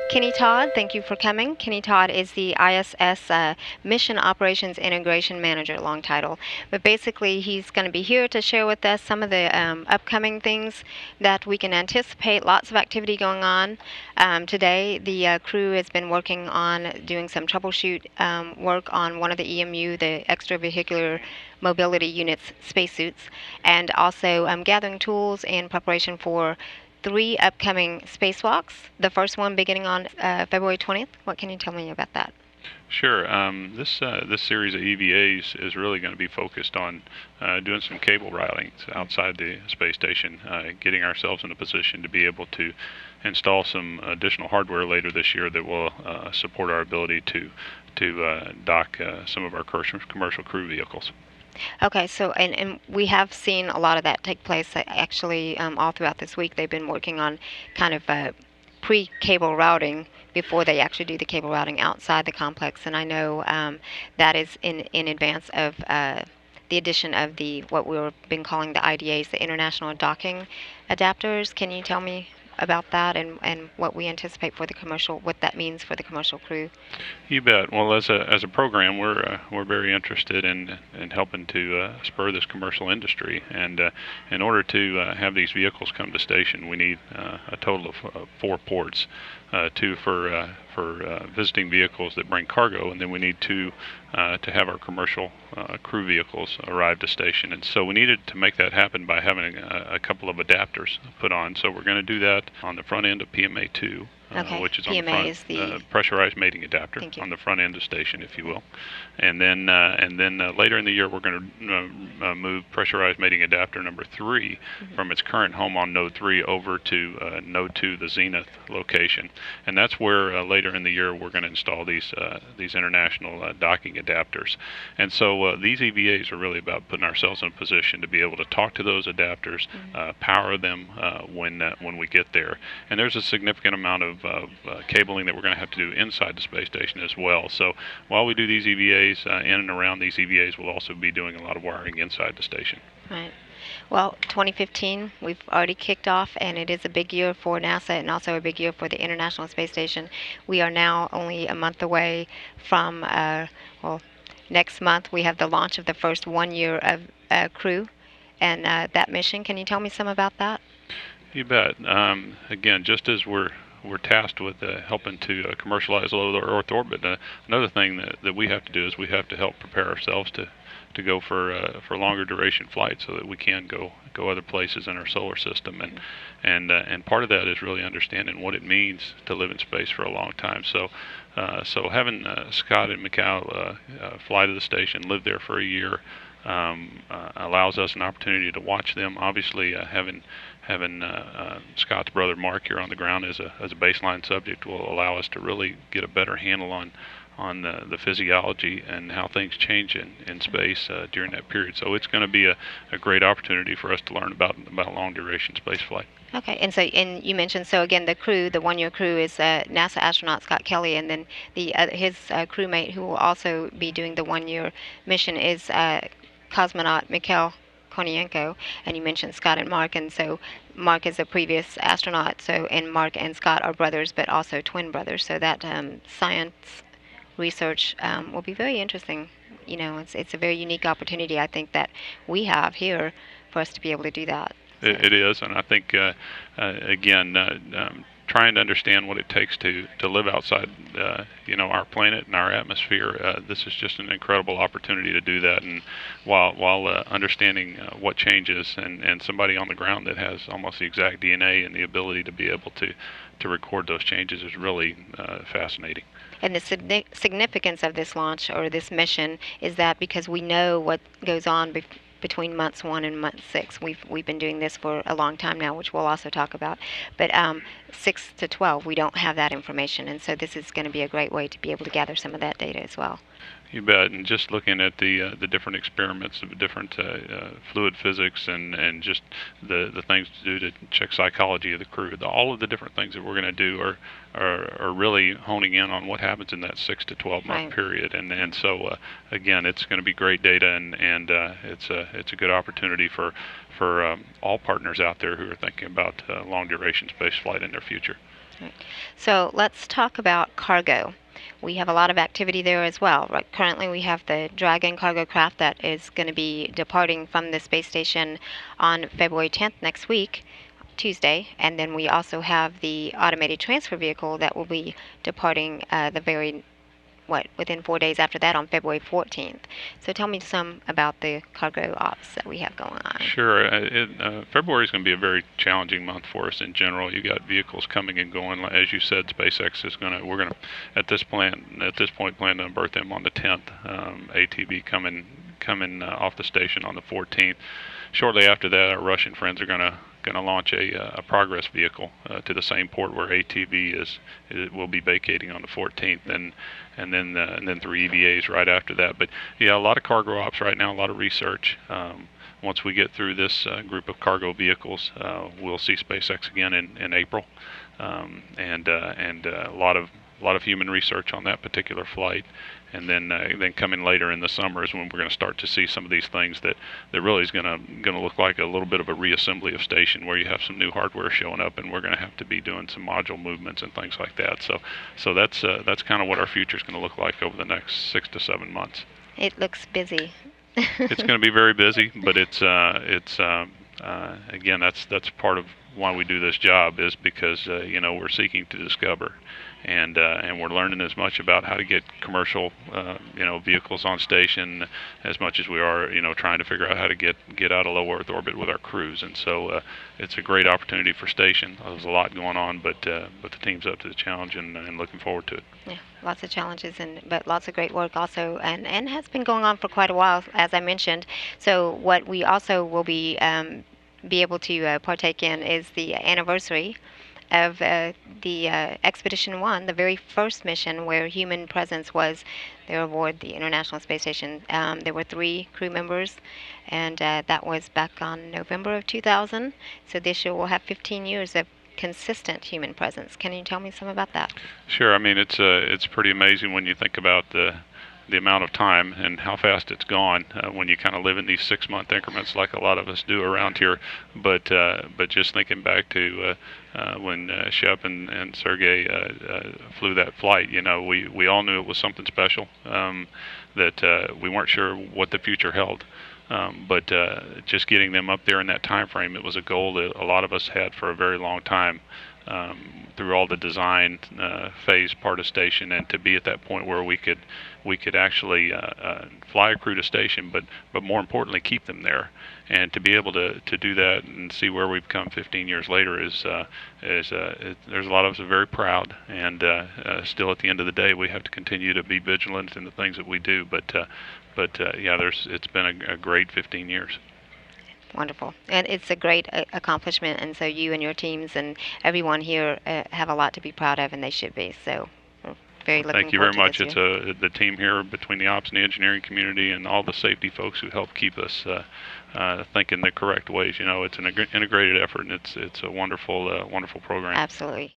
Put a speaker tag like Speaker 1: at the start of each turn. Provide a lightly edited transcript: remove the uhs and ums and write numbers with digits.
Speaker 1: Kenny Todd, thank you for coming. Kenny Todd is the ISS Mission Operations Integration Manager, long title. But basically, he's going to be here to share with us some of the upcoming things that we can anticipate. Lots of activity going on. Today, the crew has been working on doing some troubleshoot work on one of the EMU, the extravehicular mobility units spacesuits, and also gathering tools in preparation for three upcoming spacewalks. The first one beginning on February 20th. What can you tell me about that?
Speaker 2: Sure. This series of EVAs is really going to be focused on doing some cable routing outside the space station, getting ourselves in a position to be able to install some additional hardware later this year that will support our ability to dock some of our commercial crew vehicles.
Speaker 1: Okay, so and we have seen a lot of that take place actually all throughout this week. They've been working on kind of pre-cable routing before they actually do the cable routing outside the complex, and I know that is in advance of the addition of the what we've been calling the IDAs, the International Docking Adapters. Can you tell me about that and what we anticipate for the commercial, what that means for the commercial crew?
Speaker 2: You bet. Well, as a program, we're very interested in helping to spur this commercial industry. And in order to have these vehicles come to station, we need a total of four ports, two for visiting vehicles that bring cargo, and then we need two to have our commercial crew vehicles arrive to station. And so we needed to make that happen by having a couple of adapters put on. So we're going to do that on the front end of PMA2.
Speaker 1: Okay.
Speaker 2: Which is
Speaker 1: PMA
Speaker 2: on the front,
Speaker 1: is the
Speaker 2: pressurized mating adapter on the front end of station, if you will. And then later in the year, we're going to move pressurized mating adapter number 3 from its current home on Node 3 over to Node 2, the Zenith location. And that's where later in the year we're going to install these international docking adapters. And so these EVAs are really about putting ourselves in a position to be able to talk to those adapters, power them when we get there. And there's a significant amount of cabling that we're going to have to do inside the space station as well. So while we do these EVAs, in and around these EVAs, we'll also be doing a lot of wiring inside the station.
Speaker 1: Right. Well, 2015, we've already kicked off, and it is a big year for NASA and also a big year for the International Space Station. We are now only a month away from, well, next month we have the launch of the first 1 year of crew and that mission. Can you tell me some about that?
Speaker 2: You bet. Again, just as we're tasked with helping to commercialize low Earth orbit. Another thing that we have to do is we have to help prepare ourselves to go for longer duration flights so that we can go other places in our solar system. And part of that is really understanding what it means to live in space for a long time. So having Scott and Mikhail fly to the station, live there for a year, allows us an opportunity to watch them. Obviously, having Scott's brother Mark here on the ground as a baseline subject will allow us to really get a better handle on the physiology and how things change in space during that period. So it's going to be a great opportunity for us to learn about long duration space flight.
Speaker 1: Okay, and you mentioned, so again, the crew, the 1 year crew is NASA astronaut Scott Kelly, and then his crewmate who will also be doing the 1 year mission is cosmonaut Mikhail Kornienko, and you mentioned Scott and Mark, and so Mark is a previous astronaut, so and Mark and Scott are brothers, but also twin brothers, so that science research will be very interesting. You know, it's a very unique opportunity, I think, that we have here for us to be able to do that. So.
Speaker 2: It is, and I think, again, trying to understand what it takes to live outside, our planet and our atmosphere. This is just an incredible opportunity to do that, and while understanding what changes, and somebody on the ground that has almost the exact DNA and the ability to be able to record those changes is really fascinating.
Speaker 1: And the significance of this launch or this mission is that because we know what goes on between months 1 and month 6. We've been doing this for a long time now, which we'll also talk about. But 6 to 12, we don't have that information, and so this is going to be a great way to be able to gather some of that data as well.
Speaker 2: You bet. And just looking at the different experiments of different fluid physics and just the things to do to check psychology of the crew, all of the different things that we're going to do are really honing in on what happens in that 6 to 12 month
Speaker 1: Right.
Speaker 2: period. And so again, it's going to be great data, and it's a good opportunity for all partners out there who are thinking about long duration space flight in their future.
Speaker 1: Right. So let's talk about cargo. We have a lot of activity there as well. Right. Currently, we have the Dragon cargo craft that is going to be departing from the space station on February 10th next week, Tuesday, and then we also have the automated transfer vehicle that will be departing within 4 days after that on February 14th. So tell me some about the cargo ops that we have going on.
Speaker 2: Sure. February is going to be a very challenging month for us in general. You got vehicles coming and going. As you said, SpaceX is we're going to, at this point, plan to berth them on the 10th. ATB coming off the station on the 14th. Shortly after that, our Russian friends are going to launch a Progress vehicle to the same port where ATB will be vacating on the 14th, and then 3 EVAs right after that. But yeah, a lot of cargo ops right now, a lot of research. Once we get through this group of cargo vehicles, we'll see SpaceX again in April, and a lot of human research on that particular flight. And then coming later in the summer is when we're going to start to see some of these things that really is going to look like a little bit of a reassembly of station, where you have some new hardware showing up, and we're going to have to be doing some module movements and things like that. So that's kind of what our future is going to look like over the next 6 to 7 months.
Speaker 1: It looks busy.
Speaker 2: It's going to be very busy, but it's again, that's part of why we do this job, is because we're seeking to discover, and we're learning as much about how to get commercial vehicles on station as much as we are trying to figure out how to get out of low Earth orbit with our crews. And so it's a great opportunity for station. There's a lot going on, but the team's up to the challenge and looking forward to it.
Speaker 1: Yeah, lots of challenges, but lots of great work also, and has been going on for quite a while, as I mentioned. So what we also will be able to partake in is the anniversary of the Expedition 1, the very first mission where human presence was there aboard the International Space Station. There were 3 crew members, and that was back on November of 2000. So this year we'll have 15 years of consistent human presence. Can you tell me some about that?
Speaker 2: Sure. I mean, it's pretty amazing when you think about the amount of time and how fast it's gone when you kind of live in these 6-month increments like a lot of us do around here. But just thinking back to when Shep and Sergey flew that flight, we all knew it was something special, that we weren't sure what the future held. But just getting them up there in that time frame, it was a goal that a lot of us had for a very long time, through all the design phase part of station, and to be at that point where we could actually fly a crew to station, but more importantly keep them there, and to be able to do that and see where we've come 15 years later is there's a lot of us are very proud, and still at the end of the day we have to continue to be vigilant in the things that we do, but yeah, it's been a great 15 years.
Speaker 1: Wonderful. And it's a great accomplishment, and so you and your teams and everyone here have a lot to be proud of, and they should be. So we're very looking
Speaker 2: Thank you very
Speaker 1: forward to
Speaker 2: much.
Speaker 1: this year.
Speaker 2: It's the team here between the ops and the engineering community and all the safety folks who help keep us thinking the correct ways. It's an integrated effort, and it's a wonderful program.
Speaker 1: Absolutely.